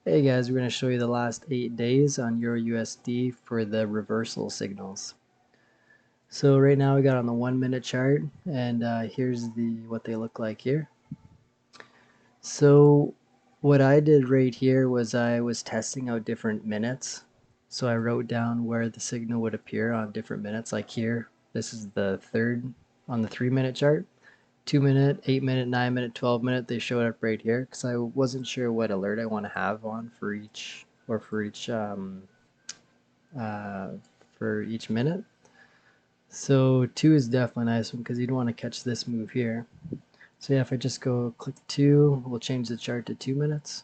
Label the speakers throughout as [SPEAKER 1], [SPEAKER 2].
[SPEAKER 1] Hey guys, we're going to show you the last 8 days on Euro USD for the reversal signals. So right now we got on the 1 minute chart, and here's what they look like here. So what I did right here was I was testing out different minutes. So I wrote down where the signal would appear on different minutes, like here. This is the third on the 3 minute chart. 2 minute, 8 minute, 9 minute, 12 minute, they showed up right here because I wasn't sure what alert I want to have on for each uh, for each minute. So 2 is definitely a nice one because you'd want to catch this move here. So yeah, if I just go click 2, we'll change the chart to 2 minutes.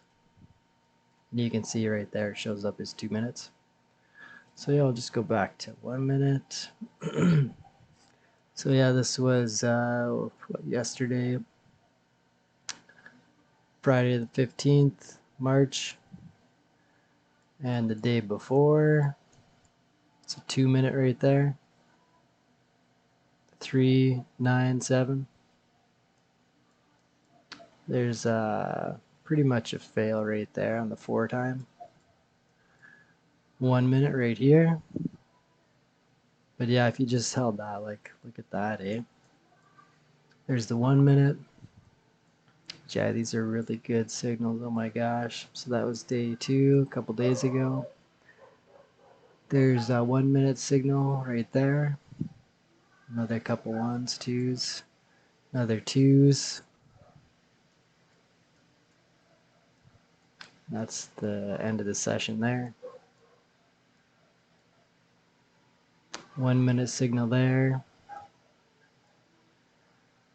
[SPEAKER 1] And you can see right there it shows up as 2 minutes. So yeah, I'll just go back to 1 minute. So yeah, this was yesterday, Friday the 15th, March. And the day before, it's a 2 minute right there. 397. There's pretty much a fail right there on the 4 time. 1 minute right here. But yeah, if you just held that, like, look at that, eh? There's the 1 minute. Yeah, these are really good signals. Oh my gosh. So that was day 2, a couple days ago. There's a 1 minute signal right there. Another couple 1s, 2s, another 2s. That's the end of the session there. 1 minute signal there.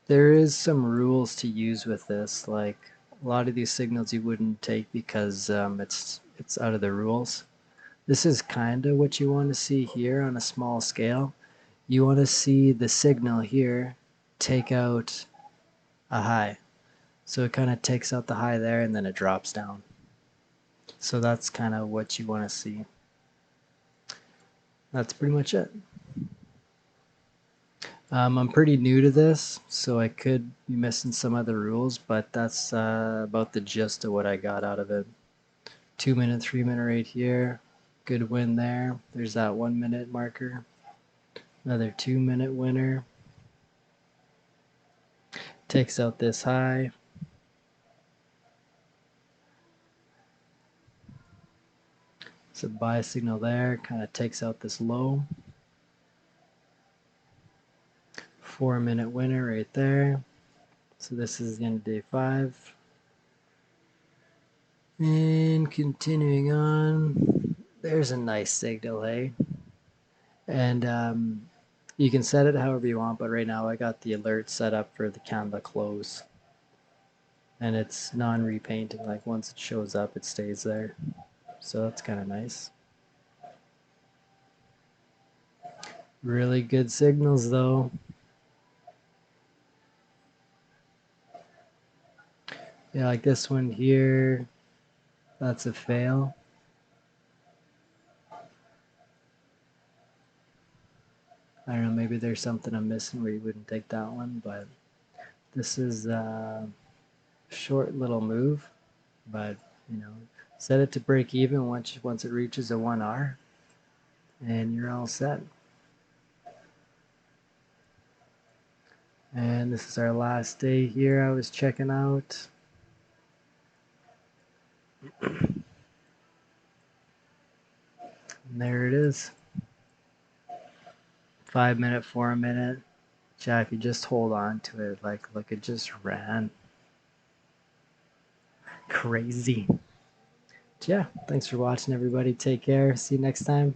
[SPEAKER 1] There is some rules to use with this, like a lot of these signals you wouldn't take because it's out of the rules. This is kind of what you want to see here on a small scale. You want to see the signal here take out a high. So it kind of takes out the high there and then it drops down. So that's kind of what you want to see. That's pretty much it. I'm pretty new to this, so I could be missing some other rules, but that's about the gist of what I got out of it. 2 minute, 3 minute right here. Good win there. There's that 1 minute marker. Another 2 minute winner. Takes out this high. It's a buy signal there. Kind of takes out this low. 4 minute winner right there. So this is the end of day 5. And continuing on, there's a nice signal, hey? And you can set it however you want, but right now I got the alert set up for the candle close. And it's non-repainting, like once it shows up, it stays there. So that's kind of nice. Really good signals though. Yeah, like this one here, that's a fail. I don't know, maybe there's something I'm missing where you wouldn't take that one, but this is a short little move, but you know, set it to break even once it reaches a 1R and you're all set. And this is our last day here I was checking out. And there it is. 5 minute, 4 minute. Yeah, if you just hold on to it, like look, it just ran. Crazy. Yeah, thanks for watching everybody. Take care. See you next time.